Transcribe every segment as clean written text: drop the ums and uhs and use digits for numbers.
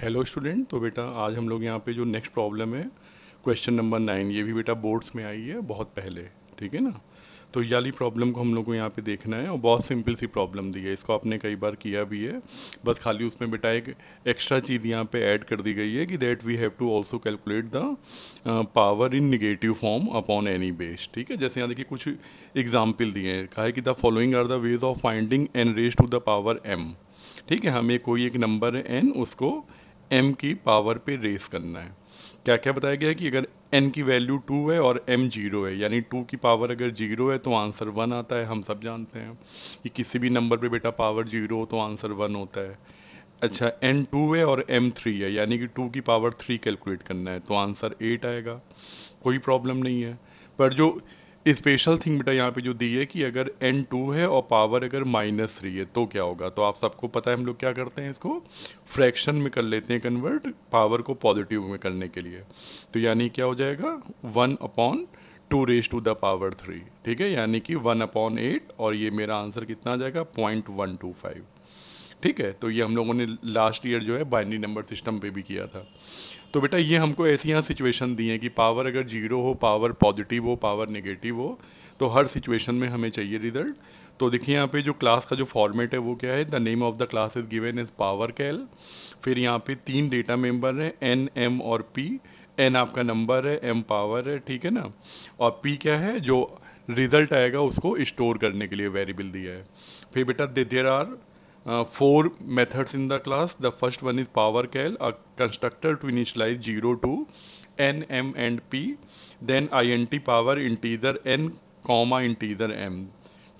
Hello student. तो बेटा आज हम लोग यहाँ पे जो नेक्स्ट प्रॉब्लम है क्वेश्चन नंबर 9, ये भी बेटा बोर्ड्स में आई है बहुत पहले, ठीक है ना। तो ये वाली प्रॉब्लम को हम लोग को यहाँ पे देखना है और बहुत सिंपल सी प्रॉब्लम दी है, इसको आपने कई बार किया भी है। बस खाली उसमें बेटा एक एक्स्ट्रा चीज़ यहाँ पे ऐड कर दी गई है कि that we have to also calculate the power in negative form upon any base. ठीक है, जैसे यहाँ देखिए कुछ एग्जाम्पल दिए हैं, कहा है कि the following are the ways of finding an raise to the power m. ठीक है, हमें कोई एक नंबर है एन, उसको एम की पावर पे रेस करना है। क्या क्या बताया गया है कि अगर एन की वैल्यू 2 है और एम 0 है, यानी 2 की पावर अगर 0 है तो आंसर 1 आता है। हम सब जानते हैं कि किसी भी नंबर पे बेटा पावर 0 हो तो आंसर 1 होता है। अच्छा, एन 2 है और एम 3 है, यानी कि 2 की पावर 3 कैलकुलेट करना है तो आंसर 8 आएगा। कोई प्रॉब्लम नहीं है। पर जो स्पेशल थिंग बेटा यहाँ पे जो दी है कि अगर एन 2 है और पावर अगर -3 है तो क्या होगा। तो आप सबको पता है हम लोग क्या करते हैं, इसको फ्रैक्शन में कर लेते हैं कन्वर्ट, पावर को पॉजिटिव में करने के लिए। तो यानी क्या हो जाएगा 1/2 रेज टू द पावर 3। ठीक है, यानी कि 1/8 और ये मेरा आंसर कितना आ जाएगा 0.125। ठीक है, तो ये हम लोगों ने लास्ट ईयर जो है बाइनरी नंबर सिस्टम पे भी किया था। तो बेटा ये हमको ऐसी यहाँ सिचुएशन दी है कि पावर अगर 0 हो, पावर पॉजिटिव हो, पावर नेगेटिव हो, तो हर सिचुएशन में हमें चाहिए रिजल्ट। तो देखिए यहाँ पे जो क्लास का जो फॉर्मेट है वो क्या है, the name of the class is given as power cal. फिर यहाँ पे 3 डेटा मेंबर हैं, एन, एम और पी। एन आपका नंबर है, एम पावर है, ठीक है ना, और पी क्या है, जो रिजल्ट आएगा उसको स्टोर करने के लिए वेरिएबल दिया है। फिर बेटा there are 4 methods in the class. The first one is power cal, a constructor to initialize 0 to n, m and p. Then int power integer n comma integer m.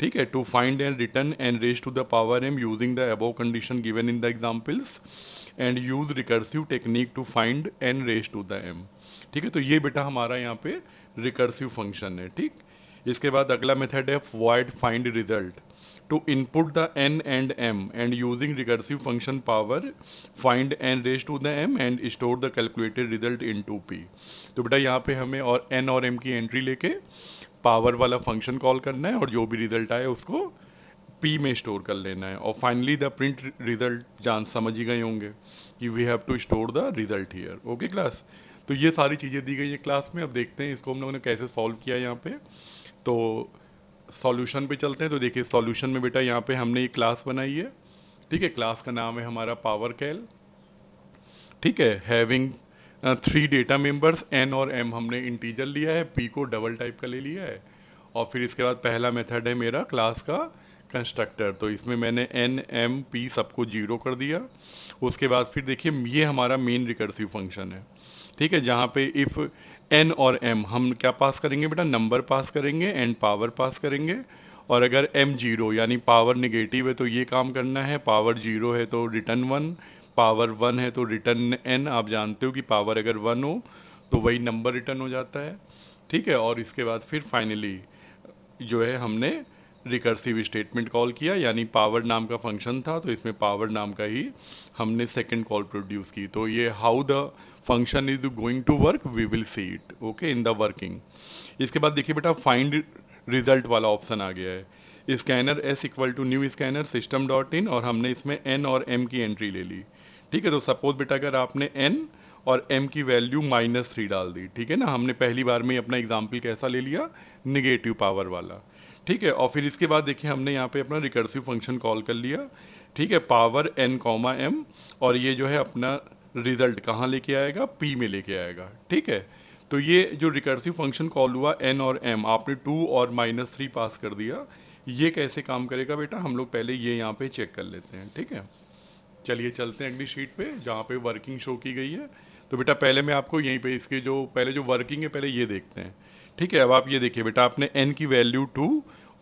ठीक है, to find and return n raised to the power m using the above condition given in the examples and use recursive technique to find n raised to the m. ठीक है, तो ये बेटा हमारा यहाँ पे रिकर्सिव फंक्शन है। ठीक, इसके बाद अगला मेथड है void find result to input the n and m and using recursive function power find n raised to the m and store the calculated result into p। तो बेटा यहाँ पे हमें और n और m की एंट्री लेके पावर वाला फंक्शन कॉल करना है और जो भी रिजल्ट आए उसको p में स्टोर कर लेना है। और फाइनली द प्रिंट रिजल्ट जान समझ ही गए होंगे कि we have to store the result here. Okay class, तो ये सारी चीज़ें दी गई है क्लास में। अब देखते हैं इसको हम लोगों ने कैसे सॉल्व किया यहाँ पे। तो सॉल्यूशन पे चलते हैं। तो देखिए सॉल्यूशन में बेटा यहाँ पे हमने एक क्लास बनाई है। ठीक है, क्लास का नाम है हमारा पावर कैल। ठीक है, हैविंग 3 डेटा मेंबर्स एन और एम हमने इंटीजर लिया है, पी को डबल टाइप का ले लिया है। और फिर इसके बाद पहला मेथड है मेरा क्लास का कंस्ट्रक्टर, तो इसमें मैंने एन, एम, पी सबको 0 कर दिया। उसके बाद फिर देखिए ये हमारा मेन रिकर्सिव फंक्शन है। ठीक है, जहाँ पे इफ़ एन और एम हम क्या पास करेंगे बेटा, नंबर पास करेंगे, एंड पावर पास करेंगे। और अगर एम 0 यानी पावर निगेटिव है तो ये काम करना है, पावर 0 है तो रिटर्न 1, पावर 1 है तो रिटर्न एन। आप जानते हो कि पावर अगर 1 हो तो वही नंबर रिटर्न हो जाता है। ठीक है, और इसके बाद फिर फाइनली जो है हमने रिकर्सिव स्टेटमेंट कॉल किया, यानी पावर नाम का फंक्शन था तो इसमें पावर नाम का ही हमने सेकंड कॉल प्रोड्यूस की। तो ये how the function is going to work we will see it okay in the working. इसके बाद देखिए बेटा फाइंड रिजल्ट वाला ऑप्शन आ गया है। Scanner s equal to new scanner system dot in, और हमने इसमें एन और एम की एंट्री ले ली। ठीक है, तो सपोज बेटा अगर आपने एन और m की वैल्यू -3 डाल दी, ठीक है ना, हमने पहली बार में अपना एग्जाम्पल कैसा ले लिया, निगेटिव पावर वाला। ठीक है, और फिर इसके बाद देखिए हमने यहाँ पे अपना रिकर्सिव फंक्शन कॉल कर लिया। ठीक है, पावर n, m, और ये जो है अपना रिजल्ट कहाँ लेके आएगा, p में लेके आएगा। ठीक है, तो ये जो रिकर्सिव फंक्शन कॉल हुआ n और m, आपने 2 और -3 पास कर दिया। ये कैसे काम करेगा बेटा, हम लोग पहले ये यहाँ पे चेक कर लेते हैं। ठीक है, चलिए चलते हैं अगली शीट पे जहाँ पे वर्किंग शो की गई है। तो बेटा पहले मैं आपको यहीं पे इसके जो पहले जो वर्किंग है पहले ये देखते हैं। ठीक है, अब आप ये देखिए बेटा आपने n की वैल्यू 2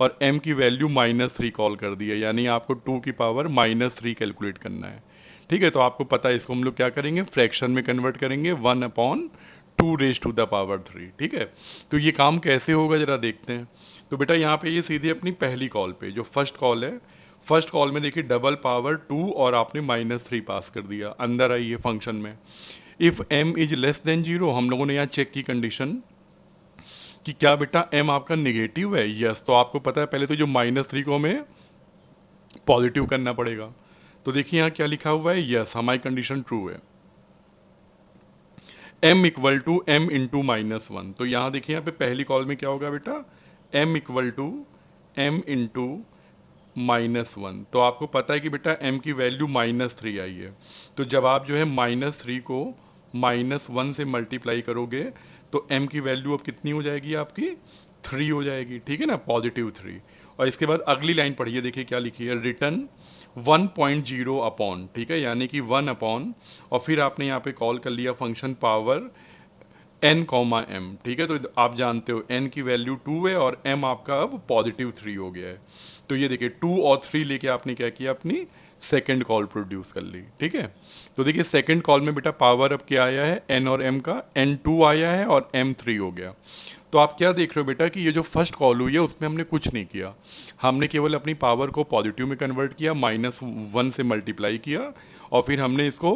और m की वैल्यू -3 कॉल कर दी है, यानी आपको 2 की पावर -3 कैलकुलेट करना है। ठीक है, तो आपको पता है इसको हम लोग क्या करेंगे, फ्रैक्शन में कन्वर्ट करेंगे, 1/2 रेज टू द पावर 3। ठीक है, तो ये काम कैसे होगा जरा देखते हैं। तो बेटा यहाँ पे ये सीधे अपनी पहली कॉल पे जो फर्स्ट कॉल है, फर्स्ट कॉल में देखिए डबल पावर 2 और आपने -3 पास कर दिया, अंदर आइए फंक्शन में। If m is less than 0, हम लोगों ने यहाँ चेक की कंडीशन कि क्या बेटा m आपका नेगेटिव है, यस। तो आपको पता है पहले तो जो -3 को हमें पॉजिटिव करना पड़ेगा। तो देखिए यहाँ क्या लिखा हुआ है, यस, हमारी कंडीशन ट्रू है। m equal to m into -1। तो यहाँ देखिए यहाँ पे पहली कॉल में क्या होगा बेटा, m equal to m into -1। तो आपको पता है कि बेटा m की वैल्यू -3 आई है। तो जब आप जो है -3 को -1 से मल्टीप्लाई करोगे तो m की वैल्यू अब कितनी हो जाएगी आपकी, 3 हो जाएगी, ठीक है ना, +3। और इसके बाद अगली लाइन पढ़िए, देखिए क्या लिखी है, रिटर्न 1.0 अपॉन, ठीक है, यानी कि 1 अपॉन, और फिर आपने यहाँ पे कॉल कर लिया function power n comma m, ठीक है। तो आप जानते हो n की वैल्यू 2 है और m आपका अब +3 हो गया है। तो ये देखिए 2 और 3 लेके आपने क्या किया, अपनी सेकंड कॉल प्रोड्यूस कर ली, ठीक है। तो देखिए सेकंड कॉल में बेटा पावर अब क्या आया है, n और m का, n2 आया है और m3 हो गया। तो आप क्या देख रहे हो बेटा कि ये जो फर्स्ट कॉल हुई है उसमें हमने कुछ नहीं किया, हमने केवल अपनी पावर को पॉजिटिव में कन्वर्ट किया, -1 से मल्टीप्लाई किया, और फिर हमने इसको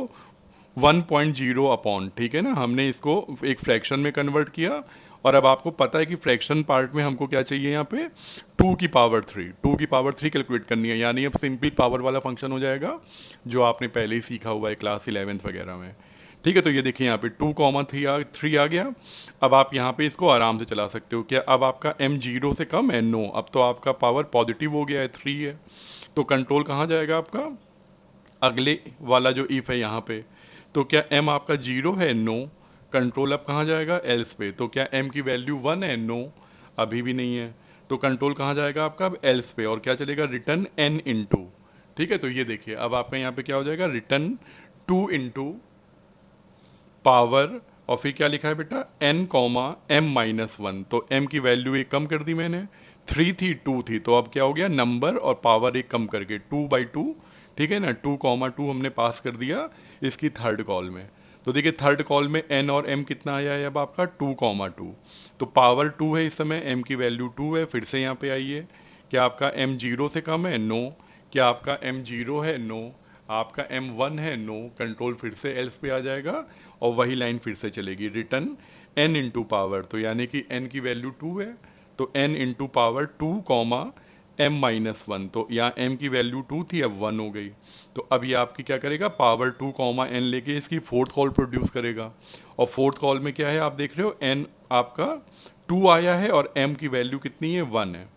1.0 अपॉन, ठीक है ना, हमने इसको एक फ्रैक्शन में कन्वर्ट किया। और अब आपको पता है कि फ्रैक्शन पार्ट में हमको क्या चाहिए, यहाँ पे 2 की पावर 3 कैलकुलेट करनी है, यानी अब सिंपल पावर वाला फंक्शन हो जाएगा जो आपने पहले ही सीखा हुआ है क्लास 11th वगैरह में, ठीक है। तो ये देखिए यहाँ पे 2, 3 आ गया। अब आप यहाँ पे इसको आराम से चला सकते हो। क्या अब आपका m 0 से कम है, नो, अब तो आपका पावर पॉजिटिव हो गया है, 3 है। तो कंट्रोल कहाँ जाएगा आपका, अगले वाला जो इफ है यहाँ पे। तो क्या m आपका 0 है, नो, कंट्रोल अब कहाँ जाएगा, एल्स पे। तो क्या m की वैल्यू 1 है, नो, अभी भी नहीं है। तो कंट्रोल कहाँ जाएगा आपका, अब एल्स पे, और क्या चलेगा, रिटर्न n इंटू, ठीक है। तो ये देखिए अब आपका यहाँ पे क्या हो जाएगा, रिटर्न 2 इंटू पावर, और फिर क्या लिखा है बेटा, n कॉमा m-1। तो m की वैल्यू एक कम कर दी मैंने, 3 थी 2 थी, तो अब क्या हो गया, नंबर और पावर एक कम करके 2/2, ठीक है ना, 2,2 हमने पास कर दिया इसकी थर्ड कॉल में। तो देखिए थर्ड कॉल में n और m कितना आया है अब आपका, 2,2। तो पावर 2 है इस समय, m की वैल्यू 2 है, फिर से यहाँ पे आइए, क्या आपका m 0 से कम है, नो, क्या आपका m 0 है, नो, आपका m 1 है, नो, कंट्रोल फिर से एल्स पे आ जाएगा, और वही लाइन फिर से चलेगी, रिटर्न n इंटू पावर। तो यानी कि n की वैल्यू 2 है, तो n into power 2 comma m-1। तो यहाँ m की वैल्यू 2 थी, अब 1 हो गई। तो अब ये आपकी क्या करेगा, पावर 2 कॉमा n लेके इसकी फोर्थ कॉल प्रोड्यूस करेगा। और फोर्थ कॉल में क्या है आप देख रहे हो, n आपका 2 आया है और m की वैल्यू कितनी है, 1 है।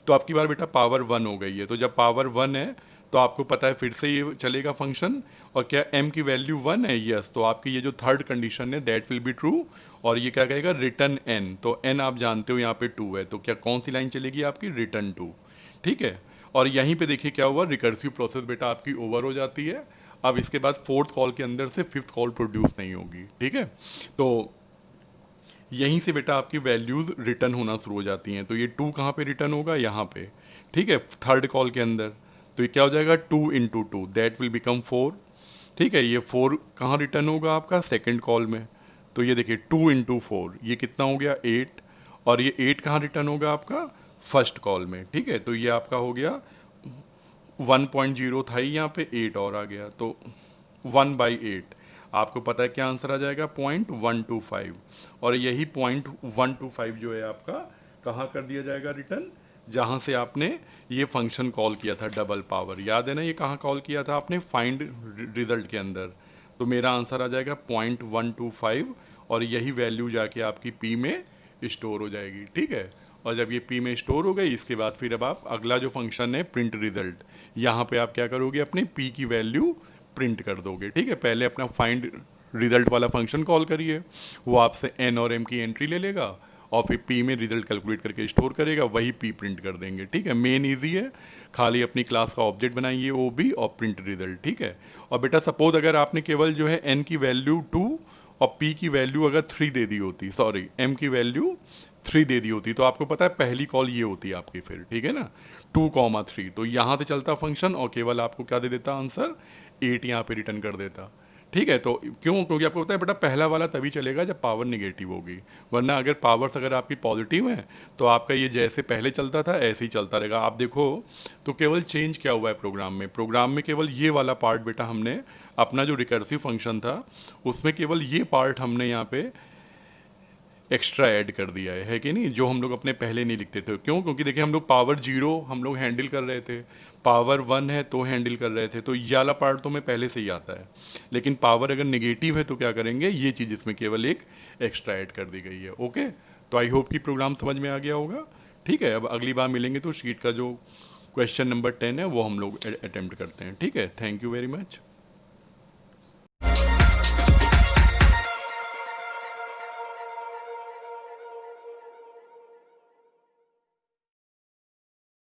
तो आपकी बार बेटा पावर 1 हो गई है। तो जब पावर 1 है तो आपको पता है फिर से ये चलेगा फंक्शन, और क्या m की वैल्यू 1 है, यस। तो आपकी ये जो थर्ड कंडीशन है दैट विल बी ट्रू, और ये क्या कहेगा, रिटर्न n। तो n आप जानते हो यहाँ पे 2 है, तो क्या कौन सी लाइन चलेगी आपकी, रिटर्न 2, ठीक है। और यहीं पे देखिए क्या हुआ, रिकर्सिव प्रोसेस बेटा आपकी ओवर हो जाती है। अब इसके बाद फोर्थ कॉल के अंदर से फिफ्थ कॉल प्रोड्यूस नहीं होगी, ठीक है। तो यहीं से बेटा आपकी वैल्यूज़ रिटर्न होना शुरू हो जाती हैं। तो ये 2 कहाँ पे रिटर्न होगा, यहाँ पे, ठीक है, थर्ड कॉल के अंदर। तो ये क्या हो जाएगा, 2 इंटू 2 दैट विल बिकम 4, ठीक है। ये 4 कहाँ रिटर्न होगा आपका, सेकंड कॉल में। तो ये देखिए 2 इंटू 4 ये कितना हो गया, 8, और ये 8 कहाँ रिटर्न होगा आपका, फर्स्ट कॉल में, ठीक है। तो ये आपका हो गया 1.0 था ही, यहाँ पे 8 और आ गया, तो 1/8। आपको पता है क्या आंसर आ जाएगा, 0.125। और यही 0.125 जो है आपका कहाँ कर दिया जाएगा रिटर्न, जहाँ से आपने ये फंक्शन कॉल किया था डबल पावर, याद है ना, ये कहाँ कॉल किया था आपने, फाइंड रिजल्ट के अंदर। तो मेरा आंसर आ जाएगा 0.125, और यही वैल्यू जाके आपकी पी में स्टोर हो जाएगी, ठीक है। और जब ये पी में स्टोर हो गई, इसके बाद फिर अब आप अगला जो फंक्शन है प्रिंट रिजल्ट, यहाँ पे आप क्या करोगे, अपने पी की वैल्यू प्रिंट कर दोगे, ठीक है। पहले अपना फाइंड रिजल्ट वाला फंक्शन कॉल करिए, वो आपसे एन और एम की एंट्री ले लेगा, और फिर पी में रिजल्ट कैलकुलेट करके स्टोर करेगा, वही पी प्रिंट कर देंगे, ठीक है। मेन इजी है, खाली अपनी क्लास का ऑब्जेक्ट बनाइए ओ बी और प्रिंट रिजल्ट, ठीक है। और बेटा सपोज अगर आपने केवल जो है एन की वैल्यू 2 और पी की वैल्यू अगर 3 दे दी होती, सॉरी एम की वैल्यू 3 दे दी होती, तो आपको पता है पहली कॉल ये होती आपकी फिर, ठीक है ना, 2,3। तो यहाँ से चलता फंक्शन, और केवल आपको क्या दे देता आंसर, 8 यहाँ पे रिटर्न कर देता, ठीक है। तो क्यों, क्योंकि आपको पता है बेटा पहला वाला तभी चलेगा जब पावर निगेटिव होगी, वरना अगर पावर्स अगर आपकी पॉजिटिव है तो आपका ये जैसे पहले चलता था ऐसे ही चलता रहेगा। आप देखो तो केवल चेंज क्या हुआ है प्रोग्राम में केवल ये वाला पार्ट बेटा हमने अपना जो रिकर्सिव फंक्शन था उसमें केवल ये पार्ट हमने यहाँ पे एक्स्ट्रा ऐड कर दिया है कि नहीं, जो हम लोग अपने पहले नहीं लिखते थे। क्यों, क्योंकि देखिए हम लोग पावर 0 हम लोग हैंडल कर रहे थे, पावर 1 है तो हैंडल कर रहे थे, तो ये वाला पार्ट तो हमें पहले से ही आता है। लेकिन पावर अगर नेगेटिव है तो क्या करेंगे, ये चीज़ इसमें केवल एक एक्स्ट्रा ऐड कर दी गई है। ओके, तो आई होप कि प्रोग्राम समझ में आ गया होगा। ठीक है, अब अगली बार मिलेंगे तो शीट का जो क्वेश्चन नंबर 10 है वो हम लोग अटेम्प्ट करते हैं। ठीक है, थैंक यू वेरी मच।